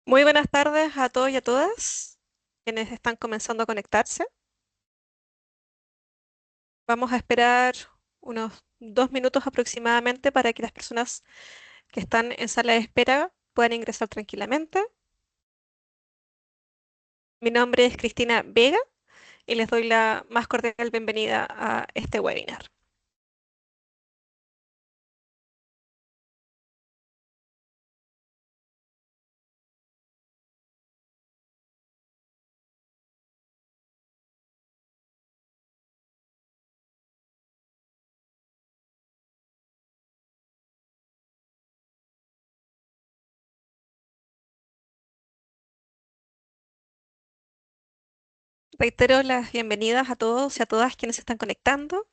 Muy buenas tardes a todos y a todas quienes están comenzando a conectarse. Vamos a esperar unos 2 minutos aproximadamente para que las personas que están en sala de espera puedan ingresar tranquilamente. Mi nombre es Cristina Vega y les doy la más cordial bienvenida a este webinar. Reitero las bienvenidas a todos y a todas quienes se están conectando.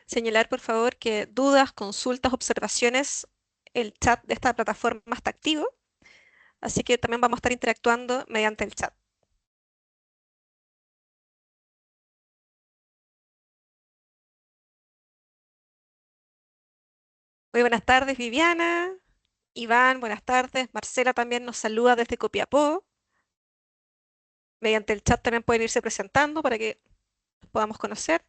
Señalar, por favor, que dudas, consultas, observaciones, el chat de esta plataforma está activo, así que también vamos a estar interactuando mediante el chat. Muy buenas tardes, Viviana. Iván, buenas tardes. Marcela también nos saluda desde Copiapó. Mediante el chat también pueden irse presentando para que nos podamos conocer.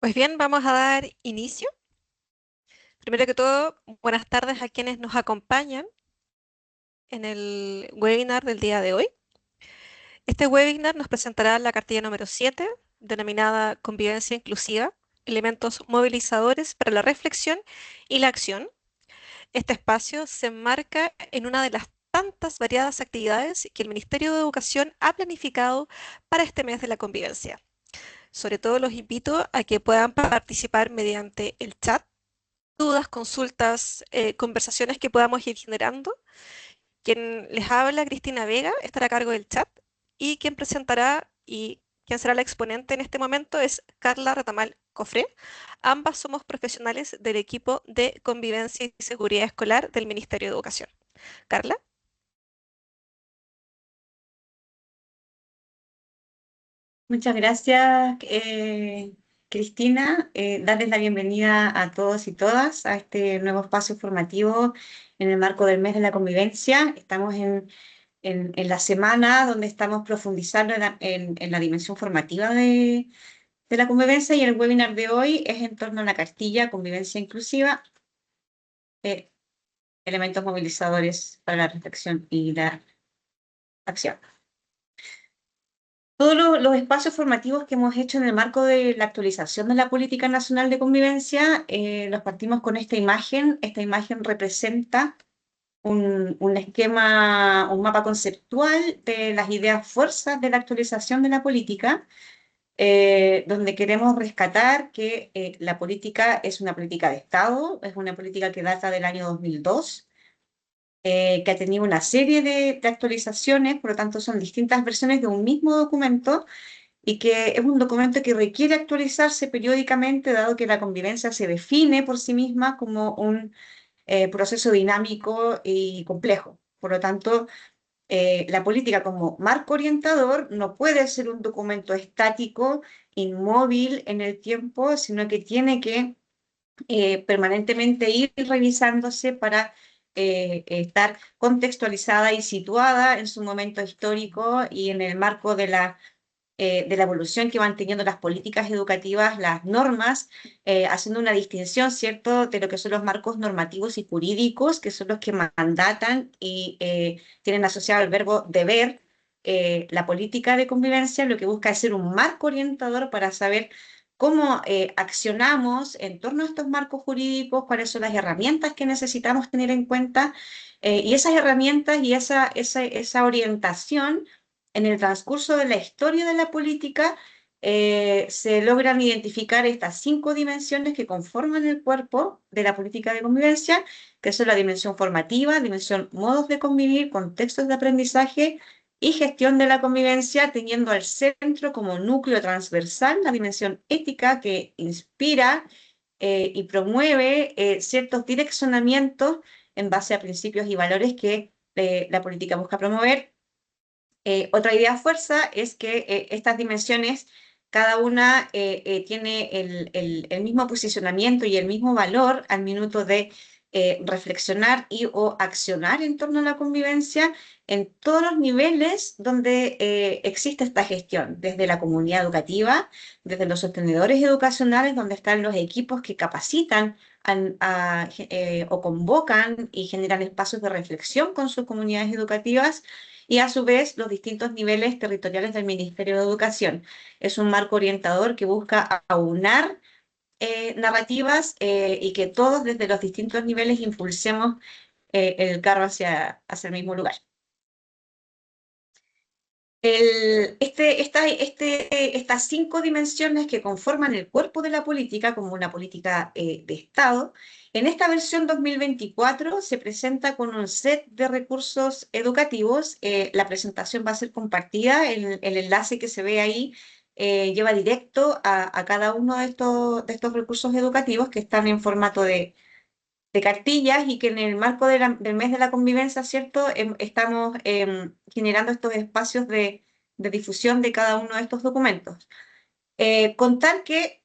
Pues bien, vamos a dar inicio. Primero que todo, buenas tardes a quienes nos acompañan en el webinar del día de hoy. Este webinar nos presentará la cartilla número 7, denominada Convivencia Inclusiva, elementos movilizadores para la reflexión y la acción. Este espacio se enmarca en una de las tantas variadas actividades que el Ministerio de Educación ha planificado para este mes de la convivencia. Sobre todo los invito a que puedan participar mediante el chat, dudas, consultas, conversaciones que podamos ir generando. Quien les habla, Cristina Vega, estará a cargo del chat y quien presentará y quien será la exponente en este momento es Carla Retamal Cofré. Ambas somos profesionales del equipo de convivencia y seguridad escolar del Ministerio de Educación. Carla. Muchas gracias, Cristina. Darles la bienvenida a todos y todas a este nuevo espacio formativo en el marco del mes de la convivencia. Estamos en la semana donde estamos profundizando en la dimensión formativa de la convivencia, y el webinar de hoy es en torno a la cartilla Convivencia Inclusiva, eh, elementos movilizadores para la reflexión y la acción. Todos los espacios formativos que hemos hecho en el marco de la actualización de la Política Nacional de Convivencia, los partimos con esta imagen. Esta imagen representa un esquema, un mapa conceptual de las ideas fuerzas de la actualización de la política, donde queremos rescatar que la política es una política de Estado, es una política que data del año 2002, que ha tenido una serie de actualizaciones. Por lo tanto son distintas versiones de un mismo documento, y que es un documento que requiere actualizarse periódicamente, dado que la convivencia se define por sí misma como un proceso dinámico y complejo. Por lo tanto, la política como marco orientador no puede ser un documento estático, inmóvil en el tiempo, sino que tiene que permanentemente ir revisándose para estar contextualizada y situada en su momento histórico y en el marco de la evolución que van teniendo las políticas educativas, las normas, haciendo una distinción, ¿cierto?, de lo que son los marcos normativos y jurídicos, que son los que mandatan y tienen asociado el verbo deber. La política de convivencia lo que busca es ser un marco orientador para saber cómo accionamos en torno a estos marcos jurídicos, cuáles son las herramientas que necesitamos tener en cuenta, y esas herramientas y esa orientación en el transcurso de la historia de la política. Se logran identificar estas 5 dimensiones que conforman el cuerpo de la política de convivencia, que son la dimensión formativa, dimensión modos de convivir, contextos de aprendizaje y gestión de la convivencia, teniendo al centro como núcleo transversal la dimensión ética, que inspira y promueve ciertos direccionamientos en base a principios y valores que la política busca promover. Otra idea fuerza es que estas dimensiones, cada una tiene el mismo posicionamiento y el mismo valor al minuto de reflexionar y o accionar en torno a la convivencia en todos los niveles donde existe esta gestión, desde la comunidad educativa, desde los sostenedores educacionales, donde están los equipos que capacitan o convocan y generan espacios de reflexión con sus comunidades educativas, y a su vez los distintos niveles territoriales del Ministerio de Educación. Es un marco orientador que busca aunar narrativas, y que todos desde los distintos niveles impulsemos el carro hacia el mismo lugar. Estas 5 dimensiones que conforman el cuerpo de la política como una política de Estado, en esta versión 2024 se presenta con un set de recursos educativos. La presentación va a ser compartida. El enlace que se ve ahí lleva directo a cada uno de estos recursos educativos, que están en formato de cartillas, y que en el marco del mes de la convivencia, ¿cierto? Estamos generando estos espacios de difusión de cada uno de estos documentos. Contar que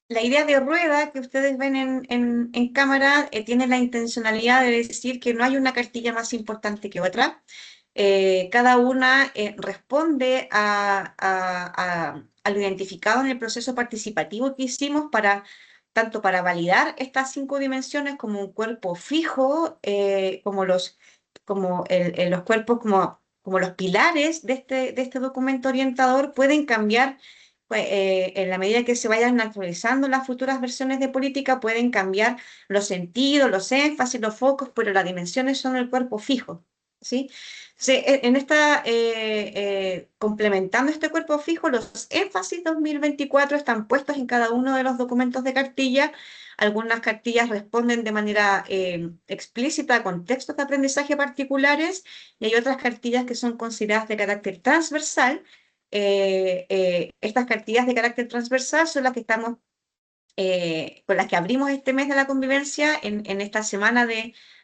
la idea de rueda que ustedes ven en cámara tiene la intencionalidad de decir que no hay una cartilla más importante que otra. Cada una responde a lo identificado en el proceso participativo que hicimos, tanto para validar estas 5 dimensiones como un cuerpo fijo, los cuerpos como los pilares de este documento orientador pueden cambiar. Pues, en la medida que se vayan actualizando las futuras versiones de política, pueden cambiar los sentidos, los énfasis, los focos, pero las dimensiones son el cuerpo fijo, ¿sí? Sí, complementando este cuerpo fijo, los énfasis 2024 están puestos en cada uno de los documentos de cartilla. Algunas cartillas responden de manera explícita a contextos de aprendizaje particulares, y hay otras cartillas que son consideradas de carácter transversal. Estas cartillas de carácter transversal son las que estamos con las que abrimos este mes de la convivencia en esta semana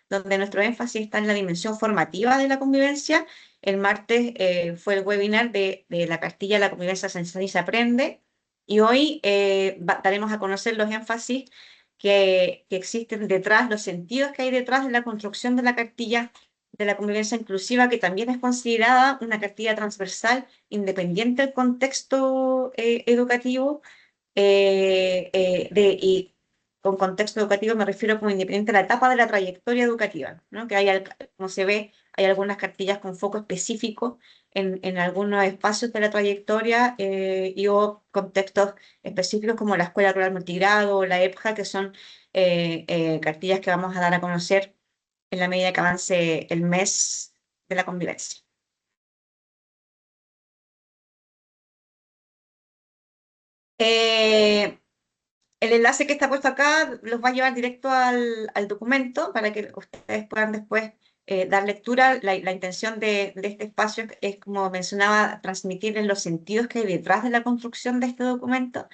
donde nuestro énfasis está en la dimensión formativa de la convivencia. El martes fue el webinar de la cartilla La convivencia se enseña y se aprende, Y hoy daremos a conocer los énfasis que existen detrás, los sentidos que hay detrás de la construcción de la cartilla de la convivencia inclusiva, que también es considerada una cartilla transversal, independiente del contexto educativo, y con contexto educativo me refiero como independiente de la etapa de la trayectoria educativa, ¿no? Que hay, como se ve, hay algunas cartillas con foco específico en algunos espacios de la trayectoria y o contextos específicos como la Escuela Rural Multigrado o la EPJA, que son cartillas que vamos a dar a conocer en la medida que avance el mes de la convivencia. Eh, El enlace que está puesto acá los va a llevar directo al documento para que ustedes puedan después dar lectura. La intención de este espacio es, como mencionaba, transmitirles los sentidos que hay detrás de la construcción de este documento,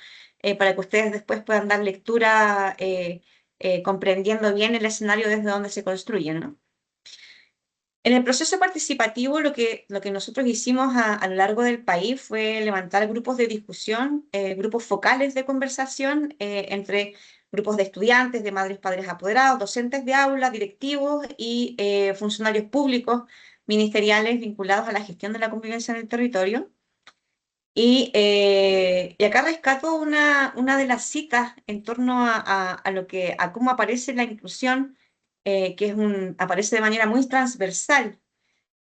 para que ustedes después puedan dar lectura comprendiendo bien el escenario desde donde se construye, ¿no? En el proceso participativo, lo que nosotros hicimos a lo largo del país fue levantar grupos de discusión, grupos focales de conversación entre grupos de estudiantes, de madres, padres apoderados, docentes de aula, directivos y funcionarios públicos ministeriales vinculados a la gestión de la convivencia en el territorio. Y acá rescato una de las citas en torno a cómo aparece la inclusión, que aparece de manera muy transversal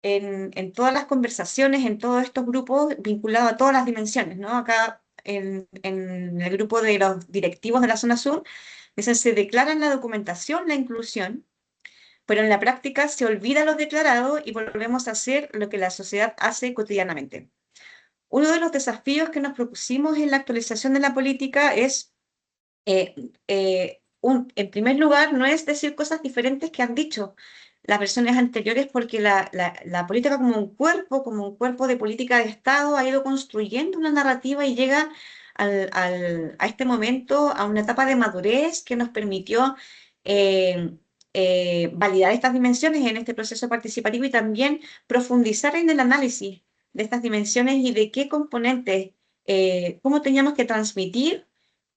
en todas las conversaciones, en todos estos grupos, vinculado a todas las dimensiones, ¿no? Acá en el grupo de los directivos de la zona sur, dicen, se declara en la documentación la inclusión, pero en la práctica se olvida lo declarado y volvemos a hacer lo que la sociedad hace cotidianamente. Uno de los desafíos que nos propusimos en la actualización de la política es, en primer lugar, no es decir cosas diferentes que han dicho las versiones anteriores, porque la política como un cuerpo de política de Estado ha ido construyendo una narrativa y llega a este momento, a una etapa de madurez que nos permitió eh, validar estas dimensiones en este proceso participativo y también profundizar en el análisis de estas dimensiones y de qué componentes, cómo teníamos que transmitir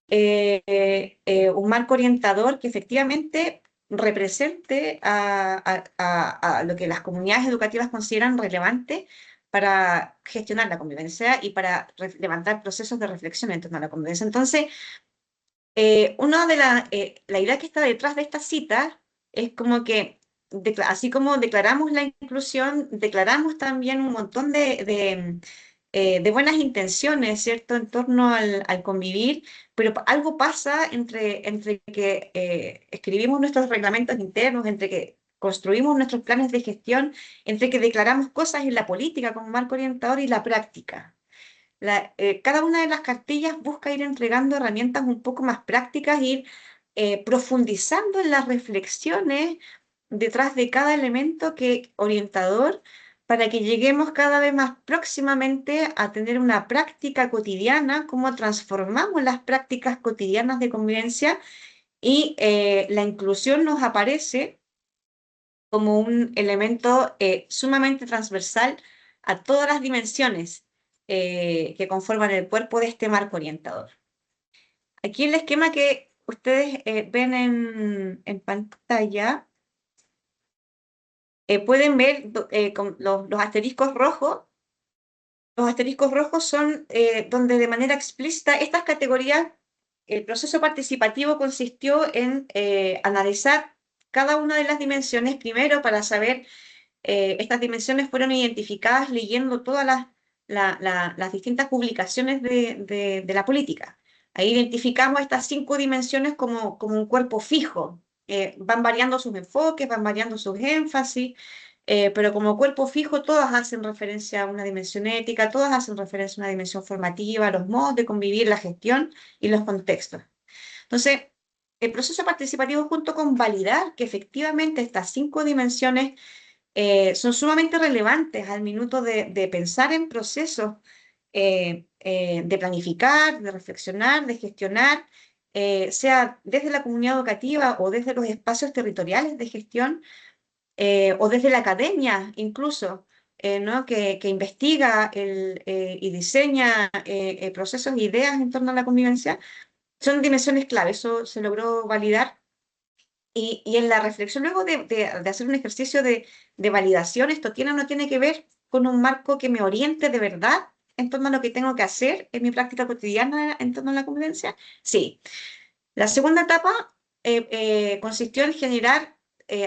un marco orientador que efectivamente represente a lo que las comunidades educativas consideran relevante para gestionar la convivencia y para levantar procesos de reflexión en torno a la convivencia. Entonces, una de la idea que está detrás de esta cita es como que, así como declaramos la inclusión, declaramos también un montón de buenas intenciones, ¿cierto?, en torno al convivir, pero algo pasa entre que escribimos nuestros reglamentos internos, entre que construimos nuestros planes de gestión, entre que declaramos cosas en la política como marco orientador y la práctica. Cada una de las cartillas busca ir entregando herramientas un poco más prácticas, ir profundizando en las reflexiones detrás de cada elemento orientador, para que lleguemos cada vez más próximamente a tener una práctica cotidiana, cómo transformamos las prácticas cotidianas de convivencia y la inclusión nos aparece como un elemento sumamente transversal a todas las dimensiones que conforman el cuerpo de este marco orientador. Aquí el esquema que ustedes ven en pantalla, pueden ver con los asteriscos rojos. Los asteriscos rojos son donde de manera explícita estas categorías, el proceso participativo consistió en analizar cada una de las dimensiones primero para saber. Estas dimensiones fueron identificadas leyendo todas las distintas publicaciones de la política. Ahí identificamos estas 5 dimensiones como un cuerpo fijo. Van variando sus enfoques, van variando sus énfasis, pero como cuerpo fijo todas hacen referencia a una dimensión ética, todas hacen referencia a una dimensión formativa, a los modos de convivir, la gestión y los contextos. Entonces, el proceso participativo, junto con validar que efectivamente estas 5 dimensiones son sumamente relevantes al minuto de pensar en procesos, de planificar, de reflexionar, de gestionar, sea desde la comunidad educativa o desde los espacios territoriales de gestión, o desde la academia incluso. ¿no? que investiga y diseña procesos e ideas en torno a la convivencia, son dimensiones clave. Eso se logró validar. Y en la reflexión, luego de hacer un ejercicio de validación, esto tiene o no tiene que ver con un marco que me oriente de verdad en torno a lo que tengo que hacer en mi práctica cotidiana en torno a la convivencia. Sí. La segunda etapa consistió en generar,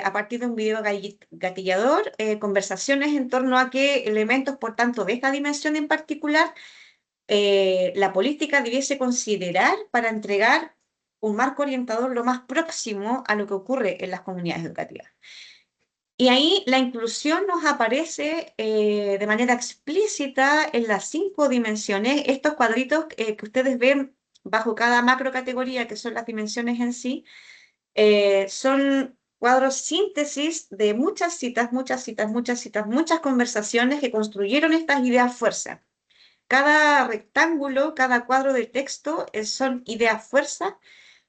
a partir de un video gatillador, conversaciones en torno a qué elementos, por tanto, de esta dimensión en particular, la política debiese considerar para entregar un marco orientador lo más próximo a lo que ocurre en las comunidades educativas. Y ahí la inclusión nos aparece de manera explícita en las 5 dimensiones. Estos cuadritos que ustedes ven bajo cada macro categoría, que son las dimensiones en sí, son cuadros síntesis de muchas citas, muchas citas, muchas citas, muchas conversaciones que construyeron estas ideas fuerza. Cada rectángulo, cada cuadro de texto son ideas fuerza,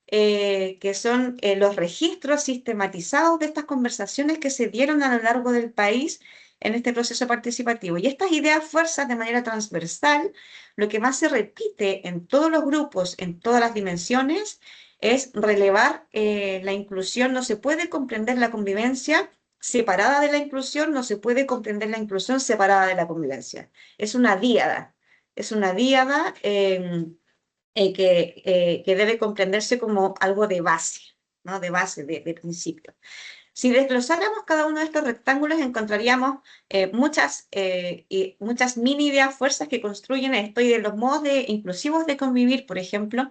que son los registros sistematizados de estas conversaciones que se dieron a lo largo del país en este proceso participativo. Y estas ideas fuerzas de manera transversal, lo que más se repite en todos los grupos, en todas las dimensiones, es relevar la inclusión. No se puede comprender la convivencia separada de la inclusión, no se puede comprender la inclusión separada de la convivencia. Es una díada, es una díada. Que debe comprenderse como algo de base, ¿no? De base, de principio. Si desglosáramos cada uno de estos rectángulos, encontraríamos muchas mini ideas fuerzas que construyen esto, y de los modos inclusivos de convivir, por ejemplo,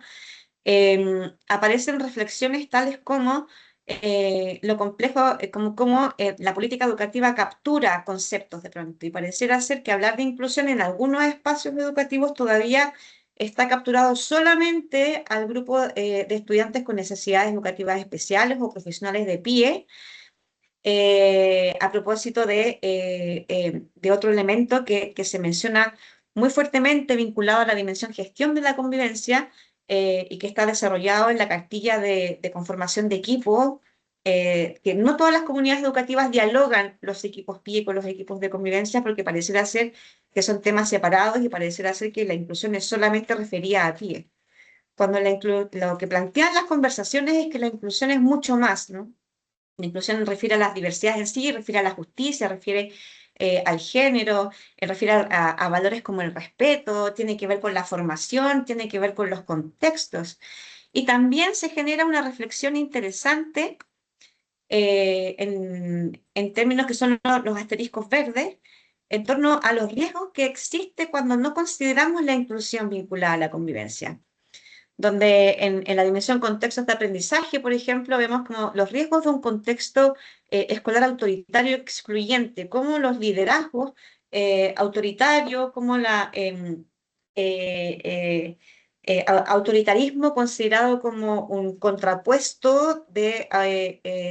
aparecen reflexiones tales como lo complejo, como la política educativa captura conceptos de pronto, y pareciera ser que hablar de inclusión en algunos espacios educativos todavía está capturado solamente al grupo de estudiantes con necesidades educativas especiales o profesionales de pie, a propósito de otro elemento que se menciona muy fuertemente vinculado a la dimensión gestión de la convivencia, y que está desarrollado en la cartilla de conformación de equipos, que no todas las comunidades educativas dialogan los equipos PIE con los equipos de convivencia, porque pareciera ser que son temas separados y pareciera ser que la inclusión es solamente referida a PIE. Cuando lo que plantean las conversaciones es que la inclusión es mucho más, ¿no? La inclusión refiere a las diversidades en sí, refiere a la justicia, refiere al género, refiere a valores como el respeto, tiene que ver con la formación, tiene que ver con los contextos. Y también se genera una reflexión interesante en términos que son los asteriscos verdes, en torno a los riesgos que existe cuando no consideramos la inclusión vinculada a la convivencia, donde en la dimensión contextos de aprendizaje, por ejemplo, vemos como los riesgos de un contexto escolar autoritario excluyente, como los liderazgos autoritarios, como autoritarismo considerado como un contrapuesto de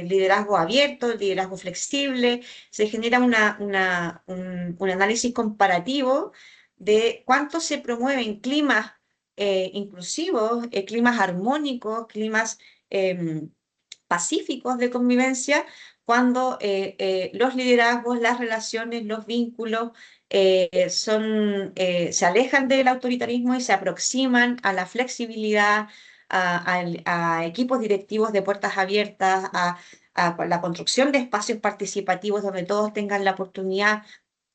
liderazgo abierto, liderazgo flexible. Se genera un análisis comparativo de cuánto se promueven climas inclusivos, climas armónicos, climas pacíficos de convivencia, cuando los liderazgos, las relaciones, los vínculos se alejan del autoritarismo y se aproximan a la flexibilidad, a equipos directivos de puertas abiertas, a la construcción de espacios participativos donde todos tengan la oportunidad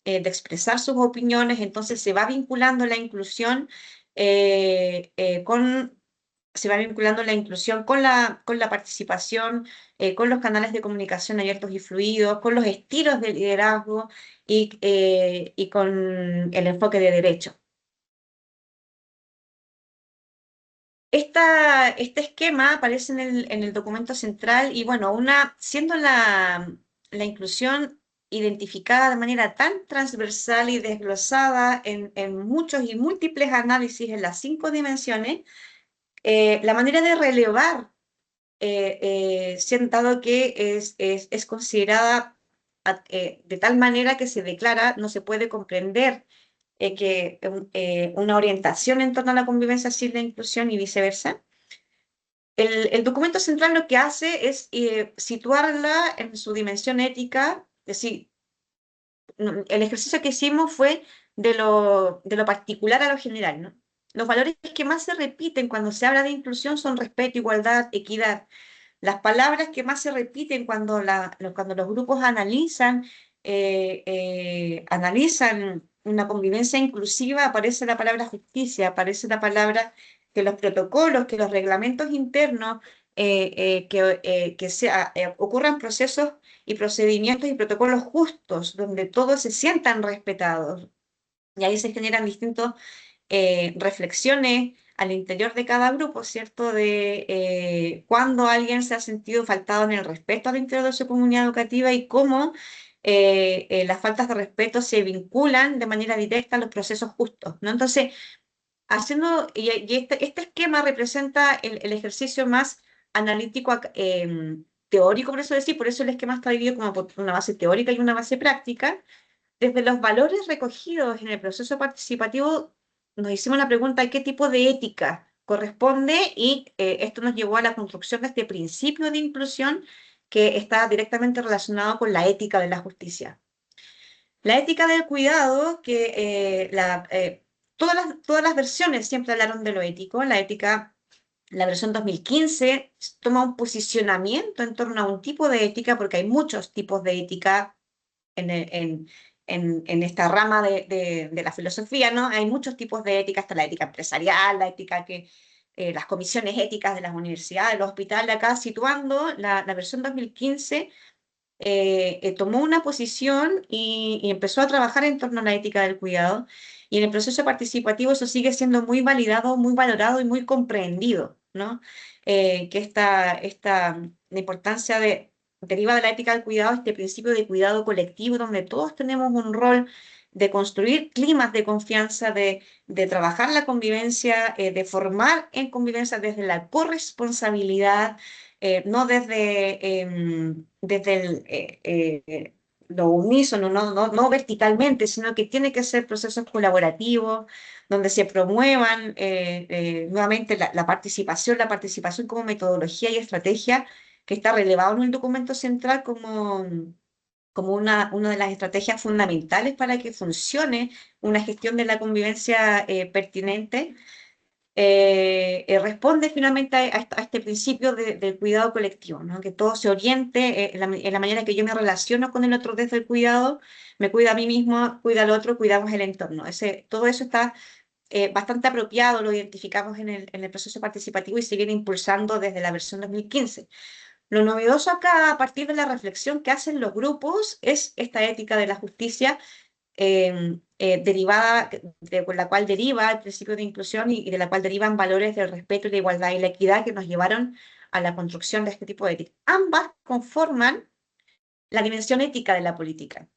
de expresar sus opiniones. Entonces se va vinculando la inclusión eh, eh, con se va vinculando la inclusión con la participación, con los canales de comunicación abiertos y fluidos, con los estilos de liderazgo y con el enfoque de derecho. Este esquema aparece en el documento central y bueno, siendo la inclusión identificada de manera tan transversal y desglosada en muchos y múltiples análisis en las 5 dimensiones, la manera de relevar, dado que es considerada de tal manera que se declara, no se puede comprender que una orientación en torno a la convivencia sin la inclusión y viceversa. El documento central lo que hace es situarla en su dimensión ética, es decir, el ejercicio que hicimos fue de lo particular a lo general, ¿no? Los valores que más se repiten cuando se habla de inclusión son respeto, igualdad, equidad. Las palabras que más se repiten cuando los grupos analizan una convivencia inclusiva, aparece la palabra justicia, aparece la palabra que los protocolos, que los reglamentos internos, ocurran procesos y procedimientos y protocolos justos, donde todos se sientan respetados. Y ahí se generan distintos reflexiones al interior de cada grupo, ¿cierto? De cuándo alguien se ha sentido faltado en el respeto al interior de su comunidad educativa y cómo las faltas de respeto se vinculan de manera directa a los procesos justos, ¿no? Entonces, este esquema representa el ejercicio más analítico, teórico, por eso el esquema está dividido como por una base teórica y una base práctica. Desde los valores recogidos en el proceso participativo, nos hicimos la pregunta de qué tipo de ética corresponde y esto nos llevó a la construcción de este principio de inclusión que está directamente relacionado con la ética de la justicia. La ética del cuidado, todas las versiones siempre hablaron de lo ético. La versión 2015 toma un posicionamiento en torno a un tipo de ética, porque hay muchos tipos de ética en, el- en- en esta rama de la filosofía, ¿no? Hay muchos tipos de ética, hasta la ética empresarial, la ética las comisiones éticas de las universidades, los hospitales, acá situando la versión 2015 tomó una posición y empezó a trabajar en torno a la ética del cuidado. Y en el proceso participativo eso sigue siendo muy validado, muy valorado y muy comprendido, ¿no? Que la importancia deriva de la ética del cuidado, este principio de cuidado colectivo, donde todos tenemos un rol de construir climas de confianza, de trabajar la convivencia, de formar en convivencia desde la corresponsabilidad, no desde lo unísono, no verticalmente, sino que tiene que ser procesos colaborativos, donde se promuevan nuevamente la participación como metodología y estrategia, que está relevado en el documento central como una de las estrategias fundamentales para que funcione una gestión de la convivencia pertinente. Responde finalmente a este principio del cuidado colectivo, ¿no? Que todo se oriente en la manera que yo me relaciono con el otro desde el cuidado, me cuida a mí mismo, cuida al otro, cuidamos el entorno. Todo eso está bastante apropiado, lo identificamos en el proceso participativo y se viene impulsando desde la versión 2015. Lo novedoso acá, a partir de la reflexión que hacen los grupos, es esta ética de la justicia derivada, con la cual deriva el principio de inclusión y de la cual derivan valores del respeto y la igualdad y la equidad que nos llevaron a la construcción de este tipo de ética. Ambas conforman la dimensión ética de la política.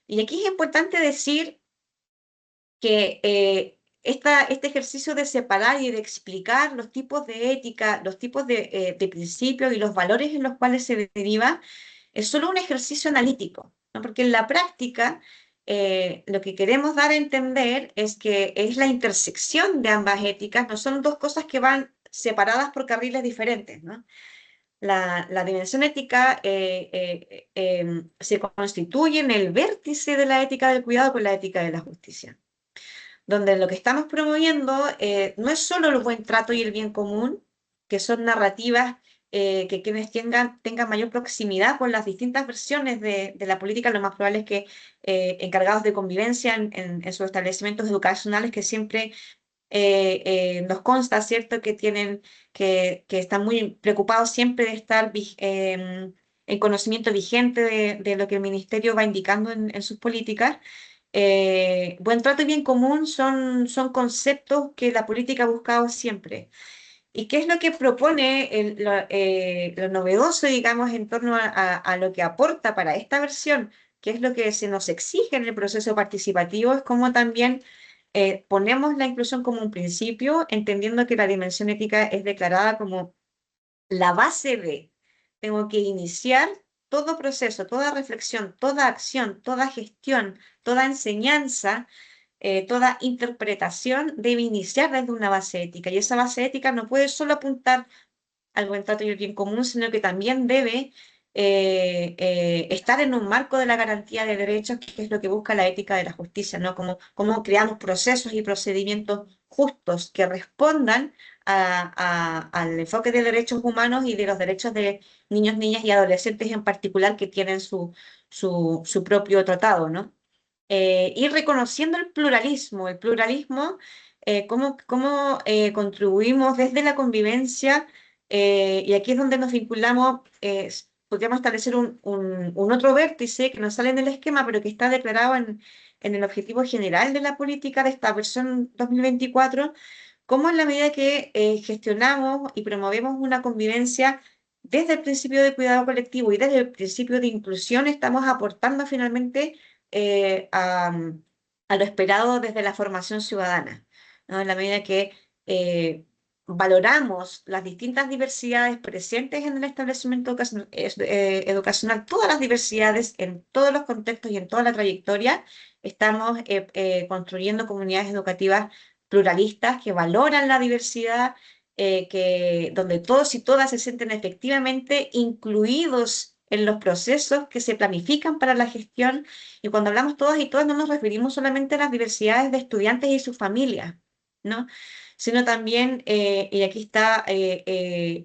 Y aquí es importante decir que este ejercicio de separar y de explicar los tipos de ética, los tipos de principios y los valores en los cuales se deriva, es solo un ejercicio analítico, ¿no? Porque en la práctica lo que queremos dar a entender es que es la intersección de ambas éticas, no son dos cosas que van separadas por carriles diferentes, ¿no? La dimensión ética se constituye en el vértice de la ética del cuidado con la ética de la justicia, donde lo que estamos promoviendo no es solo el buen trato y el bien común, que son narrativas que quienes tengan mayor proximidad con las distintas versiones de la política, lo más probable es que encargados de convivencia en sus establecimientos educacionales, que siempre nos consta, ¿cierto?, que están muy preocupados siempre de estar en conocimiento vigente de lo que el ministerio va indicando en sus políticas. Buen trato y bien común son conceptos que la política ha buscado siempre. ¿Y qué es lo que propone lo novedoso, digamos, en torno a lo que aporta para esta versión? ¿Qué es lo que se nos exige en el proceso participativo? Es como también ponemos la inclusión como un principio, entendiendo que la dimensión ética es declarada como la base de, tengo que iniciar todo proceso, toda reflexión, toda acción, toda gestión, toda enseñanza, toda interpretación debe iniciar desde una base ética. Y esa base ética no puede solo apuntar al buen trato y el bien común, sino que también debe estar en un marco de la garantía de derechos, que es lo que busca la ética de la justicia, ¿no? Cómo creamos procesos y procedimientos justos que respondan al enfoque de derechos humanos y de los derechos de niños, niñas y adolescentes en particular que tienen su propio tratado, ¿no? Y reconociendo el pluralismo, cómo contribuimos desde la convivencia, y aquí es donde nos vinculamos, podríamos establecer un otro vértice que no sale en el esquema, pero que está declarado en el objetivo general de la política de esta versión 2024, cómo en la medida que gestionamos y promovemos una convivencia desde el principio de cuidado colectivo y desde el principio de inclusión, estamos aportando finalmente a lo esperado desde la formación ciudadana, ¿no? En la medida que eh, valoramos las distintas diversidades presentes en el establecimiento educacional, todas las diversidades en todos los contextos y en toda la trayectoria, estamos construyendo comunidades educativas pluralistas que valoran la diversidad, donde todos y todas se sienten efectivamente incluidos en los procesos que se planifican para la gestión. Y cuando hablamos todas y todas, no nos referimos solamente a las diversidades de estudiantes y sus familias, ¿no? Sino también, y aquí está,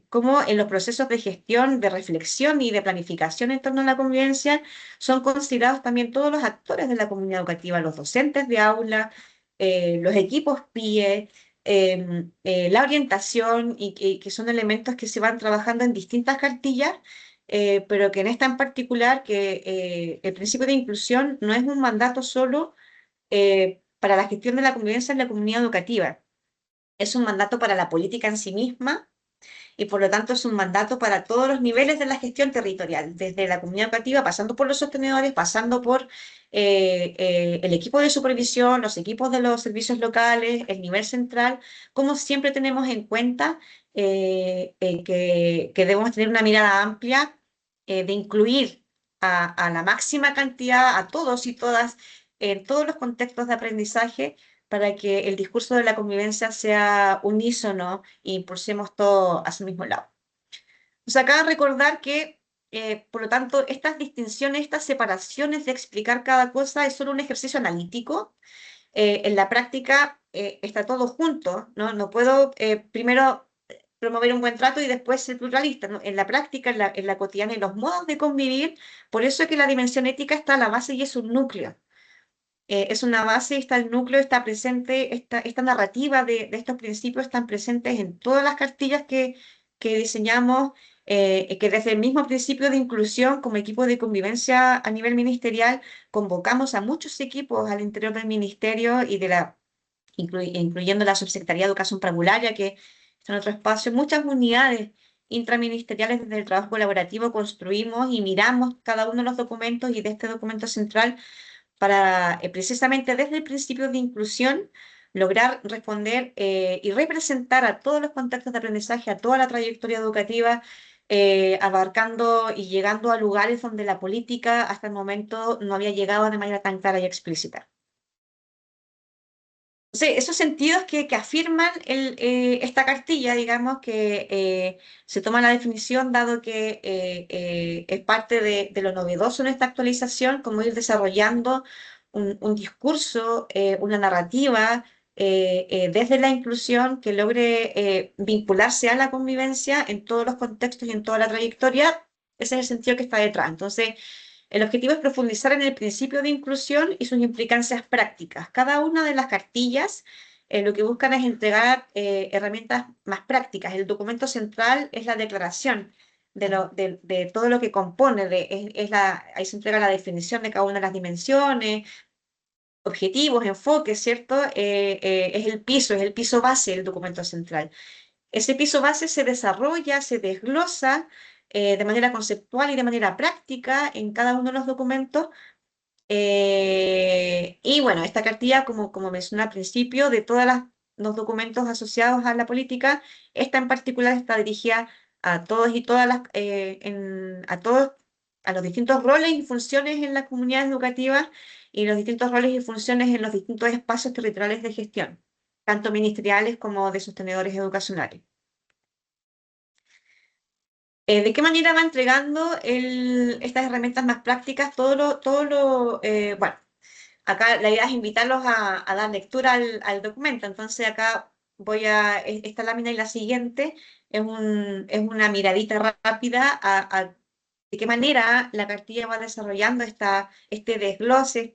cómo en los procesos de gestión, de reflexión y de planificación en torno a la convivencia, son considerados también todos los actores de la comunidad educativa, los docentes de aula, los equipos PIE, la orientación, y que son elementos que se van trabajando en distintas cartillas, pero que en esta en particular, que el principio de inclusión no es un mandato solo para la gestión de la convivencia en la comunidad educativa, es un mandato para la política en sí misma, y por lo tanto es un mandato para todos los niveles de la gestión territorial, desde la comunidad educativa, pasando por los sostenedores, pasando por el equipo de supervisión, los equipos de los servicios locales, el nivel central, como siempre tenemos en cuenta que debemos tener una mirada amplia, de incluir a la máxima cantidad, a todos y todas, en todos los contextos de aprendizaje, para que el discurso de la convivencia sea unísono y impulsemos todo hacia el mismo lado. O sea, acá recordar que, por lo tanto, estas distinciones, estas separaciones de explicar cada cosa es solo un ejercicio analítico. En la práctica está todo junto, ¿no? No puedo primero promover un buen trato y después ser pluralista, ¿no? En la práctica, en la cotidiana, en los modos de convivir, por eso es que la dimensión ética está a la base y es un núcleo. Es una base, está el núcleo, está presente, esta narrativa de estos principios están presentes en todas las cartillas que diseñamos, que desde el mismo principio de inclusión como equipo de convivencia a nivel ministerial, convocamos a muchos equipos al interior del ministerio y incluyendo la Subsecretaría de Educación Parvularia, que está en otro espacio, muchas unidades intraministeriales desde el trabajo colaborativo construimos y miramos cada uno de los documentos, y de este documento central para precisamente desde el principio de inclusión lograr responder y representar a todos los contextos de aprendizaje, a toda la trayectoria educativa, abarcando y llegando a lugares donde la política hasta el momento no había llegado de manera tan clara y explícita. Sí, esos sentidos que afirman esta cartilla, digamos, que se toma la definición, dado que es parte de lo novedoso en esta actualización, como ir desarrollando un discurso, una narrativa, desde la inclusión que logre vincularse a la convivencia en todos los contextos y en toda la trayectoria. Ese es el sentido que está detrás. Entonces, el objetivo es profundizar en el principio de inclusión y sus implicancias prácticas. Cada una de las cartillas lo que buscan es entregar herramientas más prácticas. El documento central es la declaración de todo lo que compone, ahí se entrega la definición de cada una de las dimensiones, objetivos, enfoques, ¿cierto? Es el piso base del documento central. Ese piso base se desarrolla, se desglosa de manera conceptual y de manera práctica en cada uno de los documentos. Y bueno, esta cartilla, como mencioné al principio, de todos los documentos asociados a la política, esta en particular está dirigida a todos y todas a todos, a los distintos roles y funciones en las comunidades educativas y los distintos roles y funciones en los distintos espacios territoriales de gestión, tanto ministeriales como de sostenedores educacionales. ¿De qué manera va entregando estas herramientas más prácticas? Bueno, acá la idea es invitarlos a dar lectura al documento. Entonces acá esta lámina y la siguiente es una miradita rápida de qué manera la cartilla va desarrollando este desglose,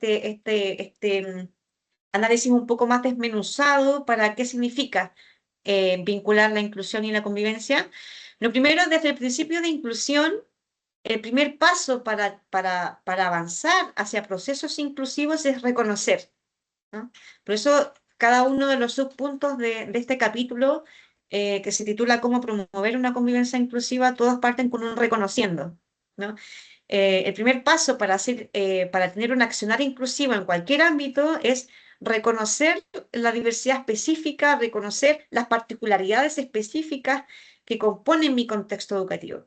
análisis un poco más desmenuzado para qué significa vincular la inclusión y la convivencia. Lo primero, desde el principio de inclusión, el primer paso para avanzar hacia procesos inclusivos es reconocer, ¿no? Por eso, cada uno de los subpuntos de este capítulo, que se titula Cómo promover una convivencia inclusiva, todos parten con un reconociendo, ¿no? El primer paso para tener un accionar inclusivo en cualquier ámbito es reconocer la diversidad específica, reconocer las particularidades específicas que componen mi contexto educativo.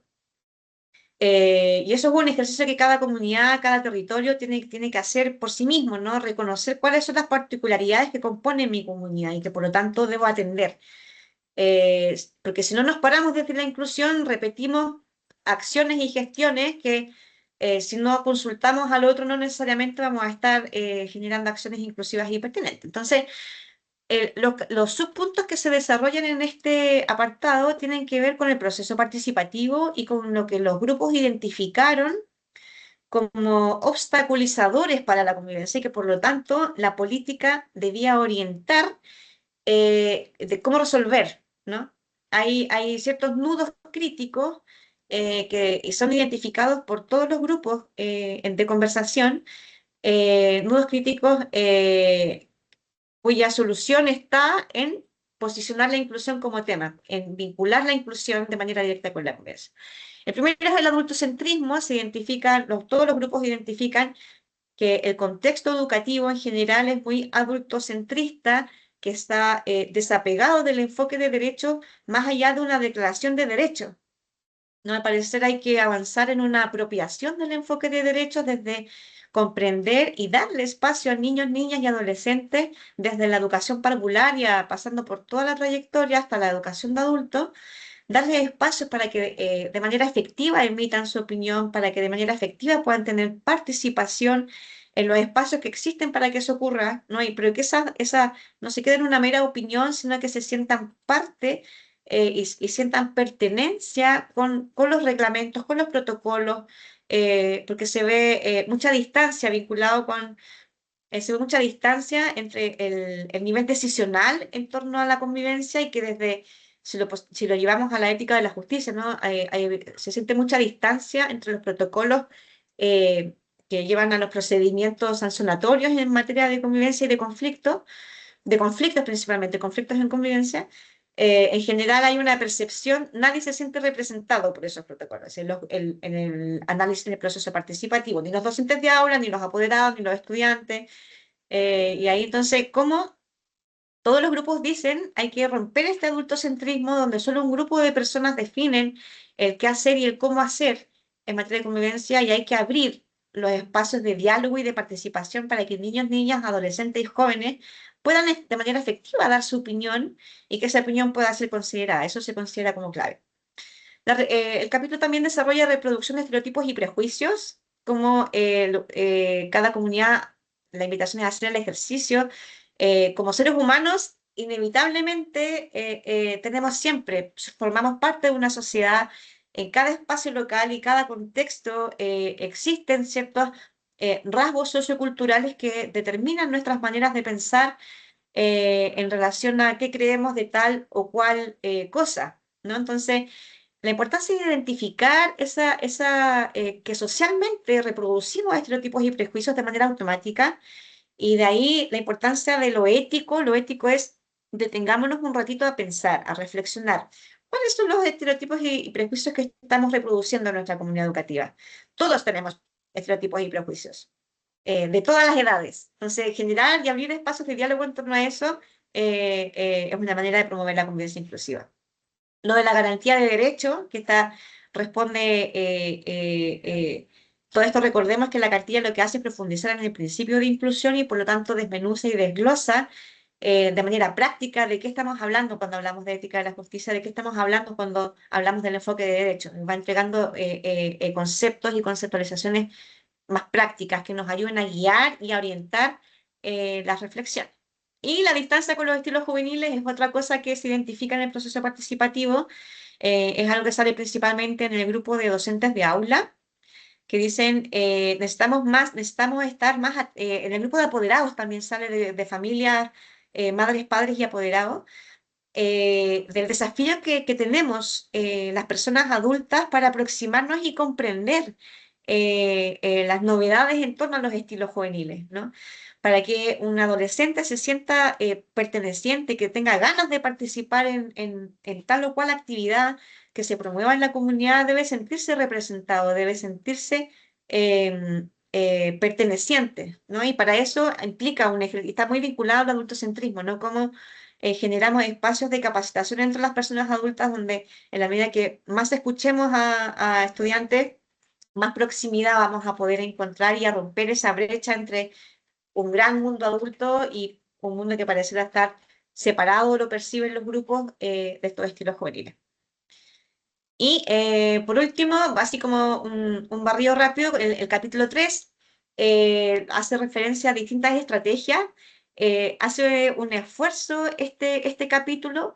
Y eso es un ejercicio que cada comunidad, cada territorio tiene que hacer por sí mismo, ¿no? Reconocer cuáles son las particularidades que componen mi comunidad y que por lo tanto debo atender. Porque si no nos paramos desde la inclusión, repetimos acciones y gestiones que si no consultamos al otro no necesariamente vamos a estar generando acciones inclusivas y pertinentes. Entonces, los subpuntos que se desarrollan en este apartado tienen que ver con el proceso participativo y con lo que los grupos identificaron como obstaculizadores para la convivencia y que por lo tanto la política debía orientar de cómo resolver, ¿no? Hay ciertos nudos críticos que son identificados por todos los grupos de conversación, nudos críticos cuya solución está en posicionar la inclusión como tema, en vincular la inclusión de manera directa con la convivencia. El primero es el adultocentrismo, todos los grupos identifican que el contexto educativo en general es muy adultocentrista, que está desapegado del enfoque de derechos más allá de una declaración de derechos. No, al parecer hay que avanzar en una apropiación del enfoque de derechos desde comprender y darle espacio a niños, niñas y adolescentes desde la educación parvularia, pasando por toda la trayectoria hasta la educación de adultos, darles espacios para que de manera efectiva emitan su opinión, para que de manera efectiva puedan tener participación en los espacios que existen para que eso ocurra, ¿no? Pero que esa no se quede en una mera opinión, sino que se sientan parte y sientan pertenencia con los reglamentos, con los protocolos, porque se ve mucha distancia vinculado se ve mucha distancia entre el nivel decisional en torno a la convivencia y que si lo llevamos a la ética de la justicia, ¿no? Se siente mucha distancia entre los protocolos eh, que llevan a los procedimientos sancionatorios en materia de convivencia y de conflictos principalmente, conflictos en convivencia. En general hay una percepción, nadie se siente representado por esos protocolos en el análisis del proceso participativo, ni los docentes de aula, ni los apoderados, ni los estudiantes. Y ahí entonces, ¿cómo todos los grupos dicen hay que romper este adultocentrismo donde solo un grupo de personas definen el qué hacer y el cómo hacer en materia de convivencia y hay que abrir los espacios de diálogo y de participación para que niños, niñas, adolescentes y jóvenes puedan de manera efectiva dar su opinión y que esa opinión pueda ser considerada? Eso se considera como clave. El capítulo también desarrolla reproducción de estereotipos y prejuicios, como cada comunidad, la invitación es a hacer el ejercicio. Como seres humanos, inevitablemente tenemos siempre, formamos parte de una sociedad, en cada espacio local y cada contexto existen ciertos rasgos socioculturales que determinan nuestras maneras de pensar en relación a qué creemos de tal o cual cosa, ¿no? Entonces, la importancia de identificar que socialmente reproducimos estereotipos y prejuicios de manera automática y de ahí la importancia de lo ético es detengámonos un ratito a pensar, a reflexionar. ¿Cuáles son los estereotipos y prejuicios que estamos reproduciendo en nuestra comunidad educativa? Todos tenemos estereotipos y prejuicios, de todas las edades. Entonces, generar y abrir espacios de diálogo en torno a eso es una manera de promover la convivencia inclusiva. Lo de la garantía de derecho, responde, todo esto recordemos que la cartilla lo que hace es profundizar en el principio de inclusión y por lo tanto desmenuza y desglosa de manera práctica de qué estamos hablando cuando hablamos de ética de la justicia, de qué estamos hablando cuando hablamos del enfoque de derechos. Va entregando conceptos y conceptualizaciones más prácticas que nos ayuden a guiar y a orientar las reflexiones. Y la distancia con los estilos juveniles es otra cosa que se identifica en el proceso participativo. Es algo que sale principalmente en el grupo de docentes de aula, que dicen necesitamos estar más, en el grupo de apoderados también sale de familias, madres, padres y apoderados, del desafío que tenemos las personas adultas para aproximarnos y comprender las novedades en torno a los estilos juveniles, ¿no? Para que un adolescente se sienta perteneciente, que tenga ganas de participar en tal o cual actividad que se promueva en la comunidad, debe sentirse representado, debe sentirse perteneciente, ¿no? Y para eso implica está muy vinculado al adultocentrismo, ¿no? Como generamos espacios de capacitación entre las personas adultas donde en la medida que más escuchemos a estudiantes, más proximidad vamos a poder encontrar y a romper esa brecha entre un gran mundo adulto y un mundo que pareciera estar separado, lo perciben los grupos de estos estilos juveniles. Y por último, así como un barrido rápido, el capítulo 3 hace referencia a distintas estrategias, hace un esfuerzo este capítulo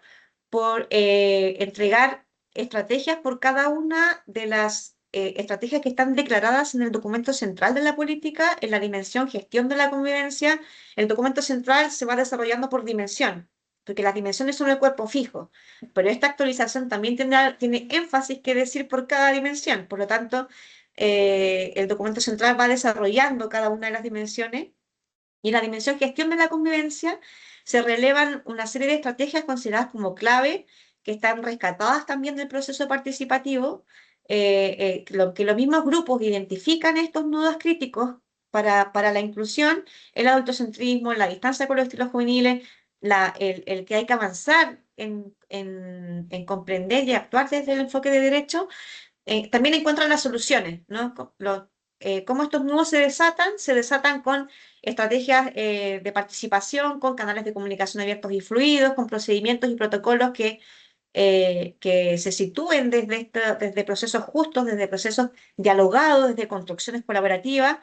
por entregar estrategias por cada una de las estrategias que están declaradas en el documento central de la política, en la dimensión gestión de la convivencia. El documento central se va desarrollando por dimensión, porque las dimensiones son el cuerpo fijo, pero esta actualización también tiene énfasis que decir por cada dimensión. Por lo tanto, el documento central va desarrollando cada una de las dimensiones y en la dimensión gestión de la convivencia se relevan una serie de estrategias consideradas como clave que están rescatadas también del proceso participativo, que los mismos grupos identifican estos nudos críticos para la inclusión, el adultocentrismo, la distancia con los estilos juveniles, el que hay que avanzar en comprender y actuar desde el enfoque de derecho, también encuentran las soluciones, ¿no? Cómo estos nudos se desatan con estrategias de participación, con canales de comunicación abiertos y fluidos, con procedimientos y protocolos que se sitúen desde procesos justos, desde procesos dialogados, desde construcciones colaborativas,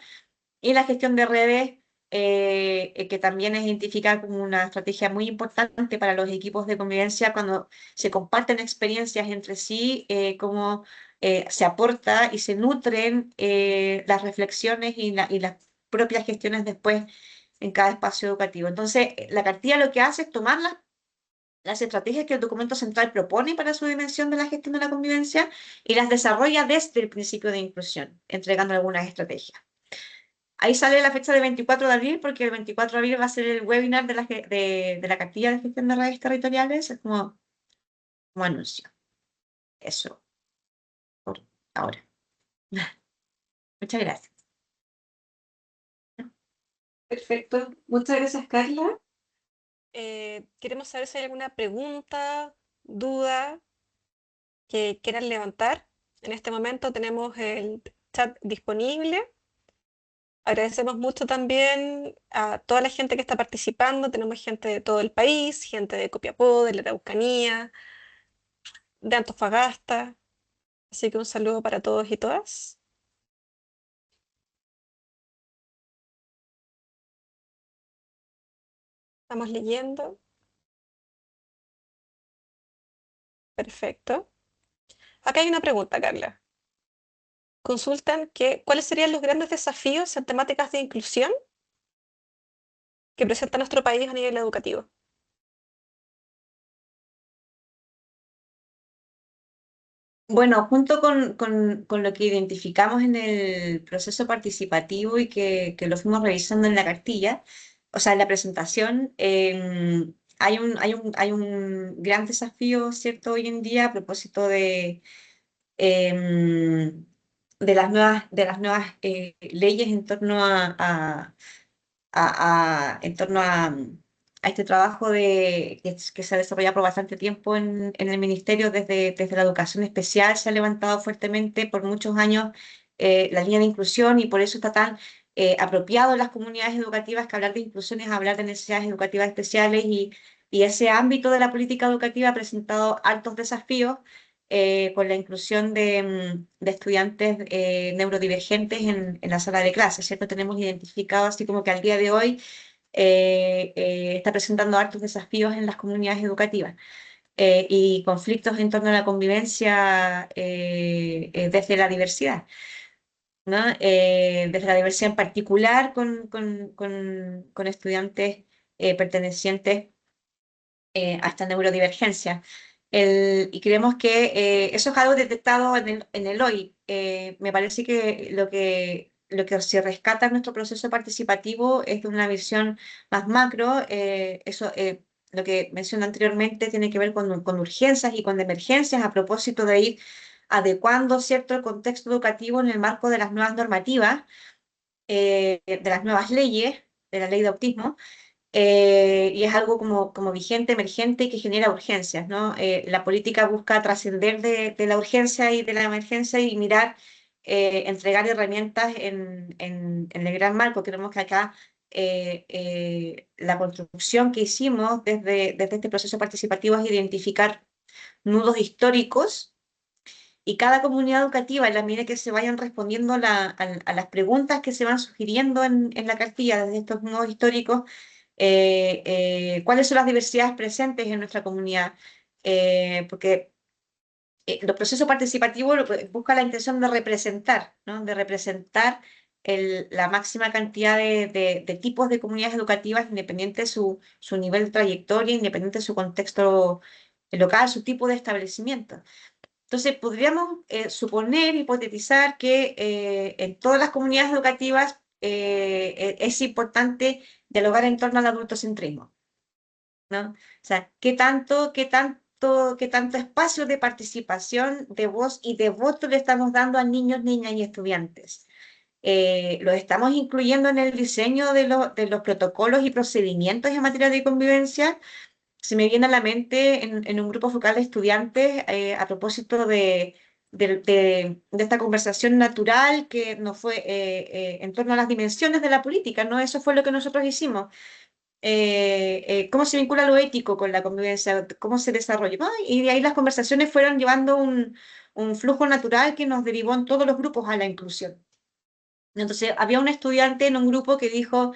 y la gestión de redes, que también es identificada como una estrategia muy importante para los equipos de convivencia cuando se comparten experiencias entre sí, cómo se aporta y se nutren las reflexiones y las propias gestiones después en cada espacio educativo. Entonces, la cartilla lo que hace es tomar las estrategias que el documento central propone para su dimensión de la gestión de la convivencia y las desarrolla desde el principio de inclusión, entregando algunas estrategias. Ahí sale la fecha del 24 de abril, porque el 24 de abril va a ser el webinar de la cartilla de gestión de redes territoriales, es como anuncio. Eso, por ahora. Muchas gracias. Perfecto. Muchas gracias, Carla. Queremos saber si hay alguna pregunta, duda que quieran levantar. En este momento tenemos el chat disponible. Agradecemos mucho también a toda la gente que está participando. Tenemos gente de todo el país, gente de Copiapó, de la Araucanía, de Antofagasta. Así que un saludo para todos y todas. Estamos leyendo. Perfecto. Acá hay una pregunta, Carla. Consultan cuáles serían los grandes desafíos en temáticas de inclusión que presenta nuestro país a nivel educativo. Bueno, junto con lo que identificamos en el proceso participativo y que lo fuimos revisando en la cartilla, o sea, en la presentación, hay un gran desafío, ¿cierto?, hoy en día a propósito em, de las nuevas leyes en torno a este trabajo que se ha desarrollado por bastante tiempo en el ministerio desde la educación especial. Se ha levantado fuertemente por muchos años la línea de inclusión y por eso está tan apropiado en las comunidades educativas, que hablar de inclusión es hablar de necesidades educativas especiales y ese ámbito de la política educativa ha presentado altos desafíos con la inclusión de estudiantes neurodivergentes en la sala de clases, ¿cierto? Tenemos identificado así como que al día de hoy está presentando altos desafíos en las comunidades educativas y conflictos en torno a la convivencia desde la diversidad, ¿no? Desde la diversidad en particular con estudiantes pertenecientes a esta neurodivergencia. Y creemos que eso es algo detectado en el hoy. Me parece que lo que se rescata en nuestro proceso participativo es de una visión más macro. Lo que mencioné anteriormente tiene que ver con urgencias y con emergencias a propósito de ir adecuando cierto el contexto educativo en el marco de las nuevas normativas, de las nuevas leyes, de la ley de autismo, y es algo como vigente, emergente y que genera urgencias, ¿no? La política busca trascender de la urgencia y de la emergencia y mirar, entregar herramientas en el gran marco. Creemos que acá la construcción que hicimos desde este proceso participativo es identificar nudos históricos y cada comunidad educativa, en la medida que se vayan respondiendo a las preguntas que se van sugiriendo en la cartilla desde estos nudos históricos, cuáles son las diversidades presentes en nuestra comunidad. Porque los procesos participativos buscan la intención de representar, ¿no? De representar la máxima cantidad de tipos de comunidades educativas, independiente de su nivel de trayectoria, independiente de su contexto local, su tipo de establecimiento. Entonces, podríamos suponer, hipotetizar que en todas las comunidades educativas es importante dialogar en torno al adultocentrismo, ¿no? O sea, qué tanto espacio de participación, de voz y de voto le estamos dando a niños, niñas y estudiantes? ¿Los estamos incluyendo en el diseño de los protocolos y procedimientos en materia de convivencia? Se me viene a la mente en un grupo focal de estudiantes a propósito de esta conversación natural que nos fue en torno a las dimensiones de la política, ¿no? Eso fue lo que nosotros hicimos. ¿Cómo se vincula lo ético con la convivencia? ¿Cómo se desarrolla? ¿No? Y de ahí las conversaciones fueron llevando un flujo natural que nos derivó en todos los grupos a la inclusión. Entonces, había un estudiante en un grupo que dijo,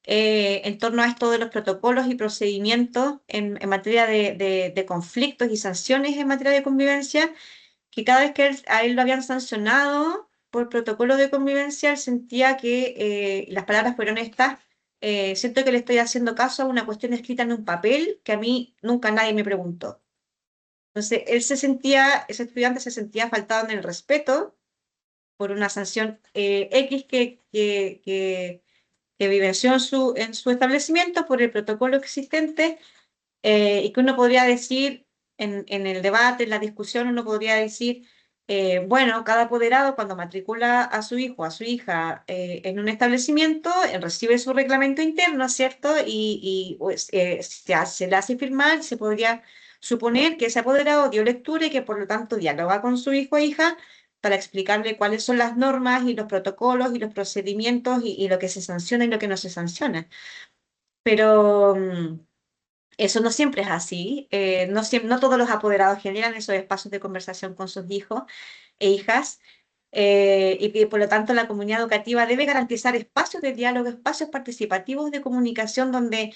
en torno a esto de los protocolos y procedimientos en materia de conflictos y sanciones en materia de convivencia, que cada vez que a él lo habían sancionado por protocolo de convivencia, él sentía que, las palabras fueron estas, siento que le estoy haciendo caso a una cuestión escrita en un papel que a mí nunca nadie me preguntó. Entonces, ese estudiante se sentía faltado en el respeto por una sanción X que vivenció en su establecimiento por el protocolo existente, y que uno podría decir en el debate, en la discusión, uno podría decir, bueno, cada apoderado cuando matricula a su hijo, a su hija en un establecimiento, recibe su reglamento interno, ¿cierto? Y pues, se le hace firmar, se podría suponer que ese apoderado dio lectura y que por lo tanto dialoga con su hijo o hija para explicarle cuáles son las normas y los protocolos y los procedimientos y lo que se sanciona y lo que no se sanciona. Pero eso no siempre es así. No todos los apoderados generan esos espacios de conversación con sus hijos e hijas. Y que por lo tanto la comunidad educativa debe garantizar espacios de diálogo, espacios participativos de comunicación donde,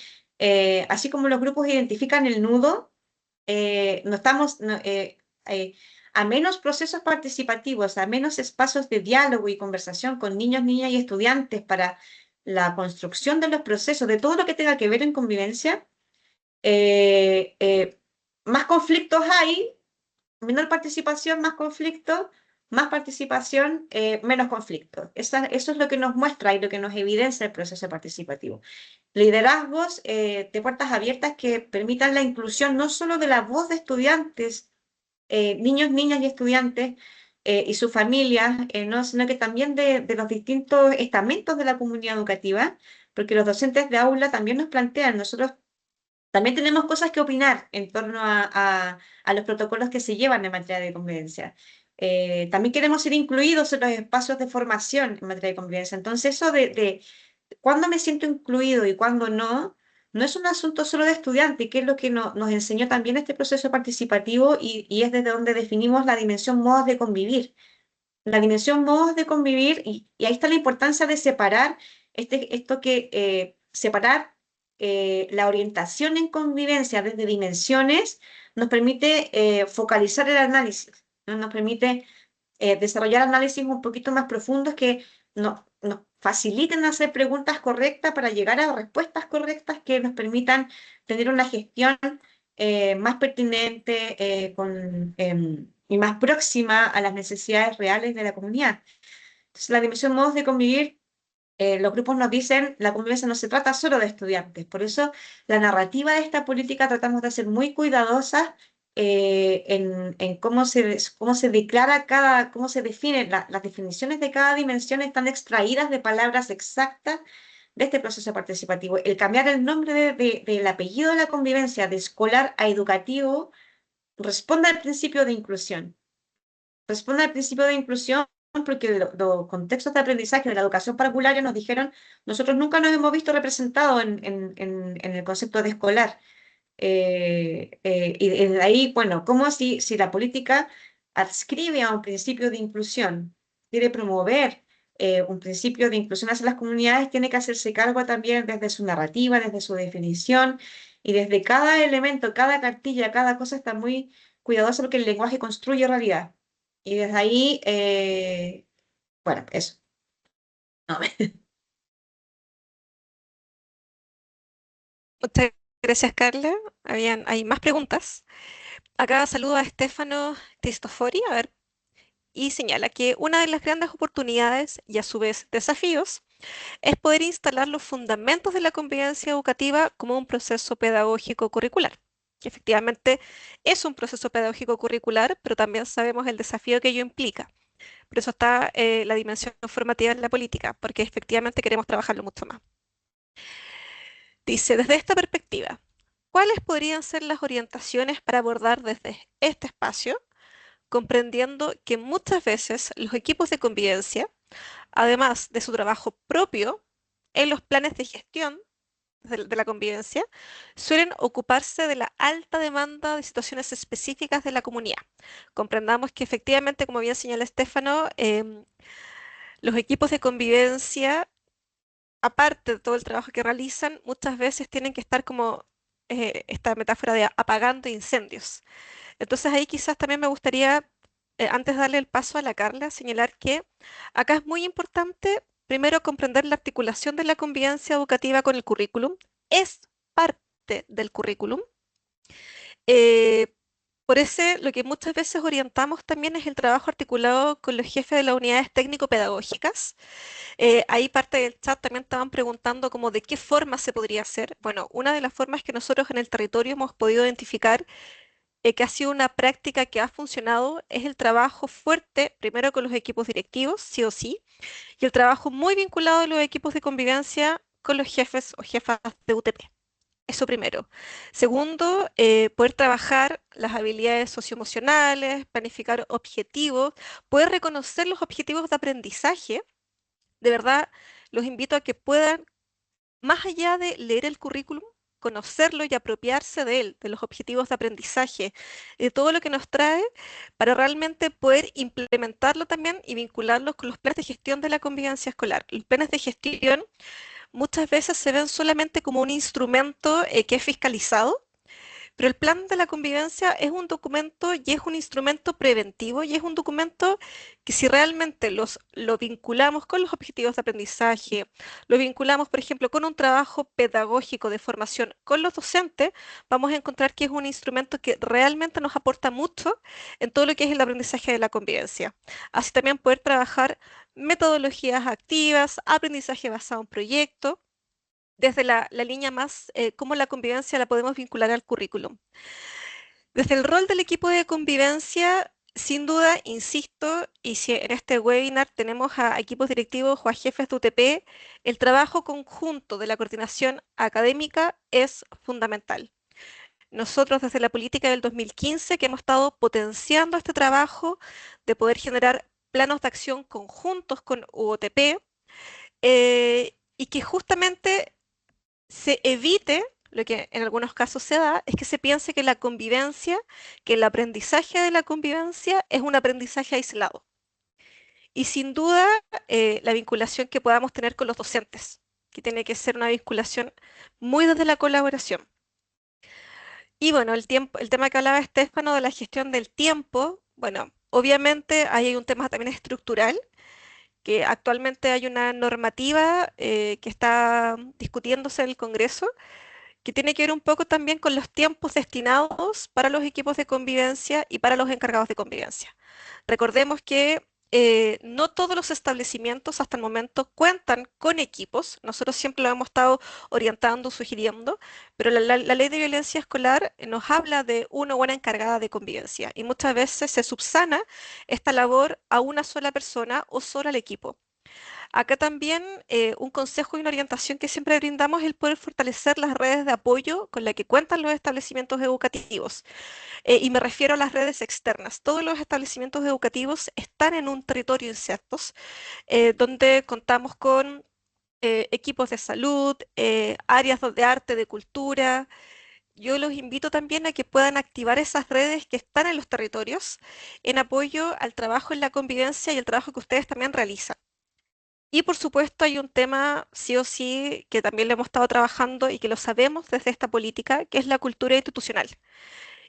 así como los grupos identifican el nudo, no estamos, a menos procesos participativos, a menos espacios de diálogo y conversación con niños, niñas y estudiantes para la construcción de los procesos, de todo lo que tenga que ver en convivencia, eh, eh, más conflictos hay, menor participación, más participación, menos conflictos. Eso es lo que nos muestra y lo que nos evidencia el proceso participativo. Liderazgos de puertas abiertas que permitan la inclusión no solo de la voz de estudiantes, niños, niñas y estudiantes y sus familias, no, sino que también de los distintos estamentos de la comunidad educativa, porque los docentes de aula también nos plantean, nosotros también tenemos cosas que opinar en torno a los protocolos que se llevan en materia de convivencia. También queremos ser incluidos en los espacios de formación en materia de convivencia. Entonces, eso de cuándo me siento incluido y cuándo no, no es un asunto solo de estudiante, que es lo que nos enseñó también este proceso participativo y es desde donde definimos la dimensión modos de convivir. La dimensión modos de convivir, y ahí está la importancia de separar separar la orientación en convivencia desde dimensiones, nos permite focalizar el análisis, ¿no? Nos permite desarrollar análisis un poquito más profundos que nos faciliten hacer preguntas correctas para llegar a respuestas correctas que nos permitan tener una gestión más pertinente y más próxima a las necesidades reales de la comunidad. Entonces, la dimensión modos de convivir, los grupos nos dicen, la convivencia no se trata solo de estudiantes, por eso la narrativa de esta política tratamos de ser muy cuidadosas en cómo se declara cómo se define, las definiciones de cada dimensión están extraídas de palabras exactas de este proceso participativo. El cambiar el nombre del apellido de la convivencia de escolar a educativo responde al principio de inclusión. Responde al principio de inclusión porque los contextos de aprendizaje de la educación parvularia nos dijeron, nosotros nunca nos hemos visto representados en el concepto de escolar. Y desde ahí, bueno, ¿cómo si la política adscribe a un principio de inclusión, quiere promover un principio de inclusión hacia las comunidades, tiene que hacerse cargo también desde su narrativa, desde su definición y desde cada elemento, cada cartilla, cada cosa está muy cuidadosa porque el lenguaje construye realidad. Y desde ahí, bueno, eso. No, Muchas gracias, Carla. Hay más preguntas. Acá saludo a Stefano Cristofori, a ver, y señala que una de las grandes oportunidades y a su vez desafíos es poder instalar los fundamentos de la convivencia educativa como un proceso pedagógico curricular, que efectivamente es un proceso pedagógico curricular, pero también sabemos el desafío que ello implica. Por eso está la dimensión formativa en la política, porque efectivamente queremos trabajarlo mucho más. Dice, desde esta perspectiva, ¿cuáles podrían ser las orientaciones para abordar desde este espacio, comprendiendo que muchas veces los equipos de convivencia, además de su trabajo propio en los planes de gestión de la convivencia, suelen ocuparse de la alta demanda de situaciones específicas de la comunidad? Comprendamos que efectivamente, como bien señala Estefano, los equipos de convivencia, aparte de todo el trabajo que realizan, muchas veces tienen que estar como esta metáfora de apagando incendios. Entonces ahí quizás también me gustaría, antes de darle el paso a la Carla, señalar que acá es muy importante primero comprender la articulación de la convivencia educativa con el currículum. Es parte del currículum. Eh, por ese, lo que muchas veces orientamos también es el trabajo articulado con los jefes de las unidades técnico-pedagógicas. Ahí parte del chat también estaban preguntando como de qué forma se podría hacer. Bueno, una de las formas que nosotros en el territorio hemos podido identificar que ha sido una práctica que ha funcionado es el trabajo fuerte, primero con los equipos directivos, sí o sí, y el trabajo muy vinculado a los equipos de convivencia con los jefes o jefas de UTP. Eso primero. Segundo, poder trabajar las habilidades socioemocionales, planificar objetivos, poder reconocer los objetivos de aprendizaje. De verdad, los invito a que puedan, más allá de leer el currículum, conocerlo y apropiarse de él, de los objetivos de aprendizaje, de todo lo que nos trae, para realmente poder implementarlo también y vincularlos con los planes de gestión de la convivencia escolar. Los planes de gestión muchas veces se ven solamente como un instrumento que es fiscalizado, pero el plan de la convivencia es un documento y es un instrumento preventivo y es un documento que si realmente lo vinculamos con los objetivos de aprendizaje, lo vinculamos, por ejemplo, con un trabajo pedagógico de formación con los docentes, vamos a encontrar que es un instrumento que realmente nos aporta mucho en todo lo que es el aprendizaje de la convivencia. Así también poder trabajar metodologías activas, aprendizaje basado en proyectos desde la línea más, cómo la convivencia la podemos vincular al currículum. Desde el rol del equipo de convivencia, sin duda, insisto, y si en este webinar tenemos a equipos directivos o a jefes de UTP, el trabajo conjunto de la coordinación académica es fundamental. nosotros desde la política del 2015 que hemos estado potenciando este trabajo de poder generar planos de acción conjuntos con UOTP, y que justamente se evite, lo que en algunos casos se da, es que se piense que la convivencia, que el aprendizaje de la convivencia es un aprendizaje aislado. Y sin duda, la vinculación que podamos tener con los docentes, que tiene que ser una vinculación muy desde la colaboración. Y bueno, el tiempo, el tema que hablaba Estefano de la gestión del tiempo, bueno, obviamente ahí hay un tema también estructural, que actualmente hay una normativa que está discutiéndose en el Congreso, que tiene que ver un poco también con los tiempos destinados para los equipos de convivencia y para los encargados de convivencia. Recordemos que no todos los establecimientos hasta el momento cuentan con equipos. Nosotros siempre lo hemos estado orientando, sugiriendo, pero la ley de violencia escolar nos habla de una buena encargada de convivencia y muchas veces se subsana esta labor a una sola persona o solo al equipo. Acá también un consejo y una orientación que siempre brindamos es el poder fortalecer las redes de apoyo con las que cuentan los establecimientos educativos. Y me refiero a las redes externas. Todos los establecimientos educativos están en un territorio insertos, donde contamos con equipos de salud, áreas de arte, de cultura. Yo los invito también a que puedan activar esas redes que están en los territorios en apoyo al trabajo en la convivencia y el trabajo que ustedes también realizan. Y por supuesto hay un tema sí o sí que también lo hemos estado trabajando y que lo sabemos desde esta política, que es la cultura institucional.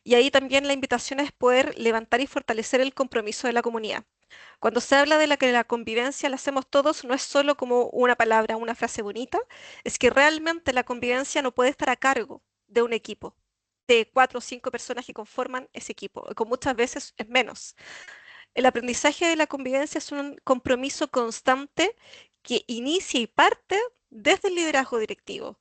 Y ahí también la invitación es poder levantar y fortalecer el compromiso de la comunidad. Cuando se habla de la que la convivencia la hacemos todos, no es solo como una palabra, una frase bonita, es que realmente la convivencia no puede estar a cargo de un equipo, de 4 o 5 personas que conforman ese equipo, con muchas veces es menos. El aprendizaje de la convivencia es un compromiso constante que inicia y parte desde el liderazgo directivo,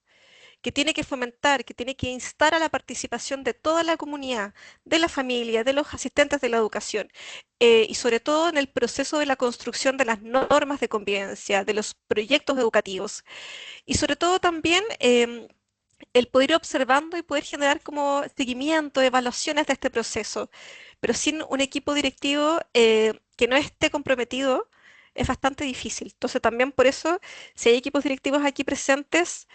que tiene que fomentar, que tiene que instar a la participación de toda la comunidad, de la familia, de los asistentes de la educación, y sobre todo en el proceso de la construcción de las normas de convivencia, de los proyectos educativos, y sobre todo también el poder ir observando y poder generar como seguimiento, evaluaciones de este proceso, pero sin un equipo directivo que no esté comprometido es bastante difícil. Entonces también por eso, si hay equipos directivos aquí presentes,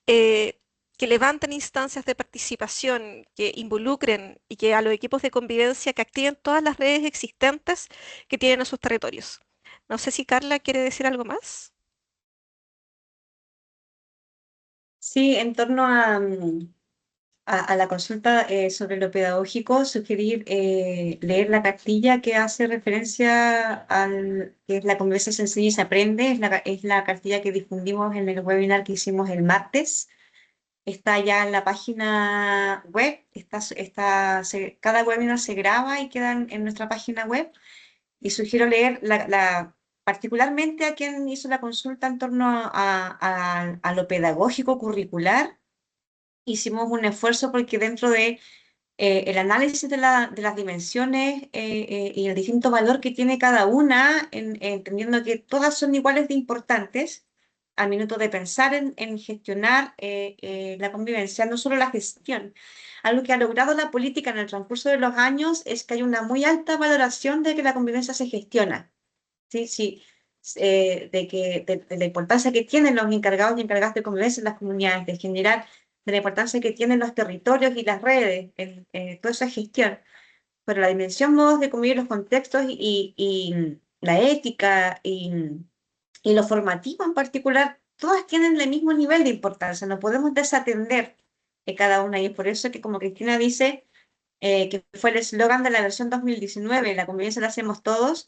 eh, que levanten instancias de participación, que involucren y que a los equipos de convivencia que activen todas las redes existentes que tienen en sus territorios. No sé si Carla quiere decir algo más. Sí, en torno a la consulta sobre lo pedagógico, sugerir leer la cartilla que hace referencia al que es la convivencia se enseña y se aprende, es la cartilla que difundimos en el webinar que hicimos el martes. Está ya en la página web, cada webinar se graba y queda en nuestra página web. Y sugiero leer particularmente a quien hizo la consulta en torno a lo pedagógico curricular. Hicimos un esfuerzo porque dentro de el análisis de las dimensiones y el distinto valor que tiene cada una, entendiendo que todas son iguales de importantes, al minuto de pensar en gestionar la convivencia, no solo la gestión. Algo que ha logrado la política en el transcurso de los años es que hay una muy alta valoración de que la convivencia se gestiona. Sí, sí, de la importancia que tienen los encargados y encargadas de convivencia en las comunidades, de generar, de la importancia que tienen los territorios y las redes, en toda esa gestión. Pero la dimensión modos de convivir, los contextos y la ética y lo formativo en particular, todas tienen el mismo nivel de importancia, no podemos desatender de cada una y es por eso que como Cristina dice, que fue el eslogan de la versión 2019, la convivencia la hacemos todos.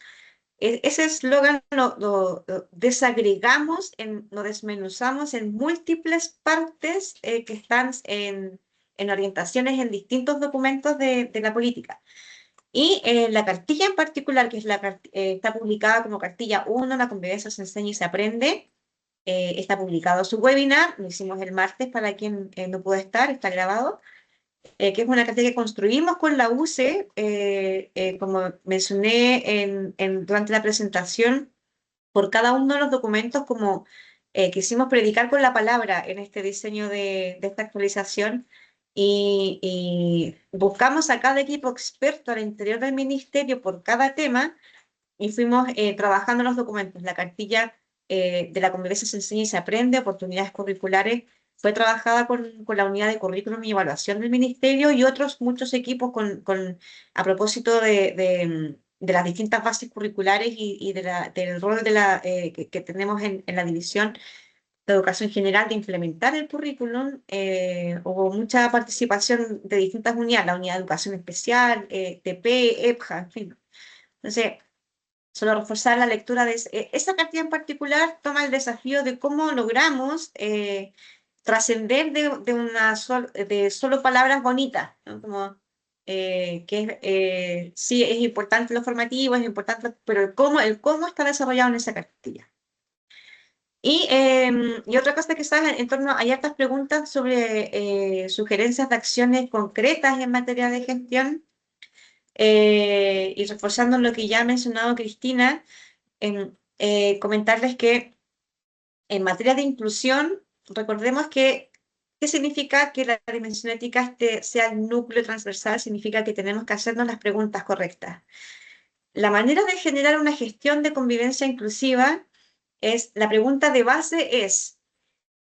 Ese eslogan lo desagregamos, lo desmenuzamos en múltiples partes que están en orientaciones en distintos documentos de la política. Y la cartilla en particular, que es está publicada como cartilla 1, la convivencia se enseña y se aprende, está publicado su webinar, lo hicimos el martes para quien no pudo estar, está grabado, que es una cartilla que construimos con la UCE, como mencioné durante la presentación, por cada uno de los documentos, como quisimos predicar con la palabra en este diseño de esta actualización, y buscamos a cada equipo experto al interior del ministerio por cada tema y fuimos trabajando los documentos. La cartilla de la convivencia se enseña y se aprende, oportunidades curriculares, fue trabajada con la unidad de currículum y evaluación del ministerio y otros muchos equipos a propósito de las distintas bases curriculares y del rol que tenemos en la división de educación general de implementar el currículum. Hubo mucha participación de distintas unidades, la unidad de educación especial, TP, EPJA, en fin. Entonces, solo reforzar la lectura de esa cartilla en particular toma el desafío de cómo logramos trascender de solo palabras bonitas, ¿no? Como sí, es importante lo formativo, es importante, pero el cómo está desarrollado en esa cartilla. Y otra cosa que sabes, en torno, hay hartas preguntas sobre sugerencias de acciones concretas en materia de gestión, y reforzando lo que ya ha mencionado Cristina, comentarles que en materia de inclusión, recordemos que, ¿qué significa que la dimensión ética sea el núcleo transversal? Significa que tenemos que hacernos las preguntas correctas. La manera de generar una gestión de convivencia inclusiva la pregunta de base es,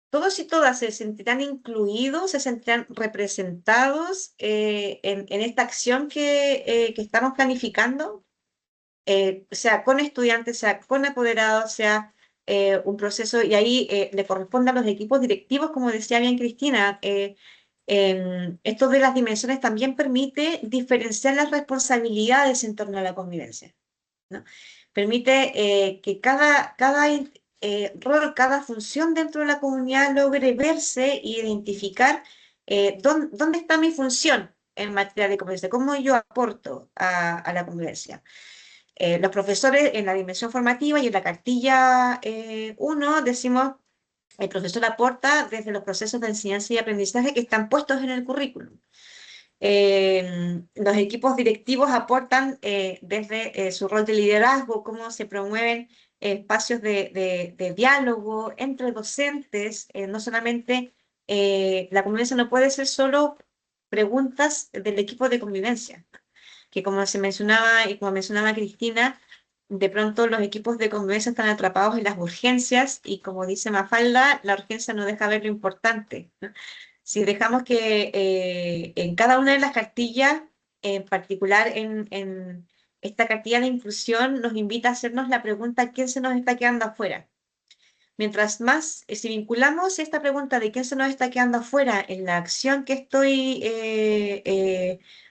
¿todos y todas se sentirán incluidos, se sentirán representados en esta acción que estamos planificando? Sea con estudiantes, sea con apoderados, sea un proceso, y ahí le corresponde a los equipos directivos, como decía bien Cristina. Esto de las dimensiones también permite diferenciar las responsabilidades en torno a la convivencia, ¿no? Permite que cada rol, cada función dentro de la comunidad logre verse e identificar dónde está mi función en materia de convivencia, cómo yo aporto a la convivencia. Los profesores en la dimensión formativa y en la cartilla 1 decimos, el profesor aporta desde los procesos de enseñanza y aprendizaje que están puestos en el currículum. Los equipos directivos aportan desde su rol de liderazgo, cómo se promueven espacios de diálogo entre docentes. No solamente la convivencia no puede ser solo preguntas del equipo de convivencia, que como se mencionaba y como mencionaba Cristina, de pronto los equipos de convivencia están atrapados en las urgencias y como dice Mafalda, la urgencia no deja ver lo importante, ¿no? Si dejamos que en cada una de las cartillas, en particular en esta cartilla de inclusión, nos invita a hacernos la pregunta, ¿quién se nos está quedando afuera? Mientras más, si vinculamos esta pregunta de quién se nos está quedando afuera en la acción que estoy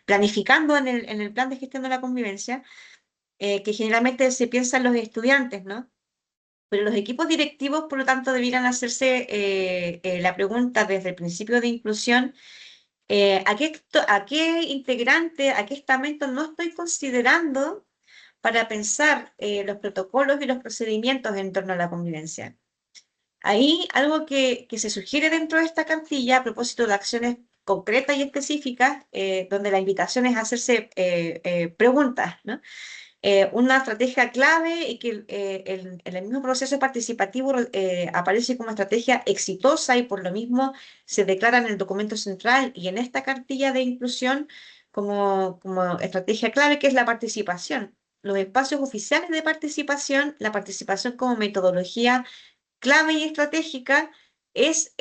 planificando en el plan de gestión de la convivencia, que generalmente se piensa en los estudiantes, ¿no? Pero los equipos directivos, por lo tanto, debieran hacerse la pregunta desde el principio de inclusión, ¿a qué integrante, a qué estamento no estoy considerando para pensar los protocolos y los procedimientos en torno a la convivencia? Ahí algo que se sugiere dentro de esta cartilla a propósito de acciones concretas y específicas, donde la invitación es hacerse preguntas, ¿no? Una estrategia clave y que en el mismo proceso participativo aparece como estrategia exitosa y por lo mismo se declara en el documento central y en esta cartilla de inclusión como estrategia clave, que es la participación. Los espacios oficiales de participación, la participación como metodología clave y estratégica es,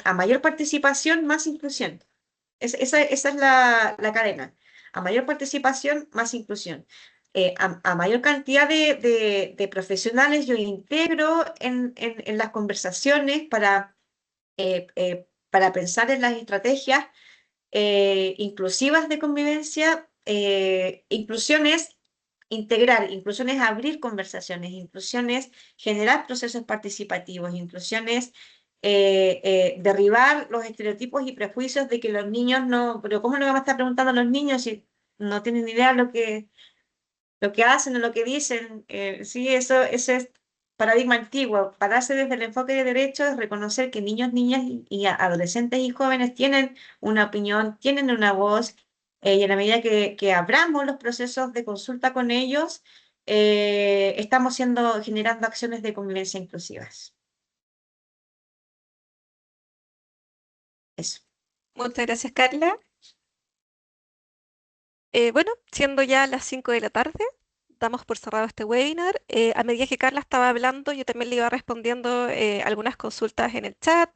a mayor participación, más inclusión. Esa es la cadena. A mayor participación, más inclusión. A mayor cantidad de profesionales yo integro en las conversaciones para pensar en las estrategias inclusivas de convivencia. Inclusión es integrar, inclusión es abrir conversaciones, inclusión es generar procesos participativos, inclusión es derribar los estereotipos y prejuicios de que los niños no, pero ¿cómo le vamos a estar preguntando a los niños si no tienen ni idea lo que hacen o lo que dicen? Sí, eso es paradigma antiguo. Pararse desde el enfoque de derechos es reconocer que niños, niñas y adolescentes y jóvenes tienen una opinión, tienen una voz, y en la medida que abramos los procesos de consulta con ellos, estamos generando acciones de convivencia inclusivas. Eso. Muchas gracias, Carla. Bueno, siendo ya las 5 de la tarde, damos por cerrado este webinar. A medida que Carla estaba hablando, yo también le iba respondiendo algunas consultas en el chat,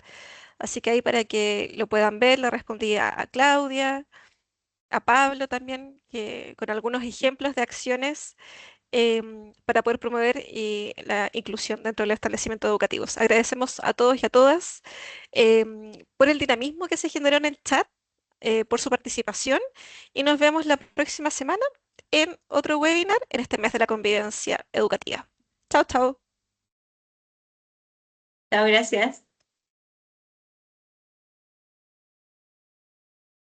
así que ahí para que lo puedan ver, le respondí a Claudia, a Pablo también, que, con algunos ejemplos de acciones para poder promover la inclusión dentro de los establecimientos educativos. Agradecemos a todos y a todas por el dinamismo que se generó en el chat, por su participación y nos vemos la próxima semana en otro webinar en este mes de la convivencia educativa. Chao, chao. Chao, gracias.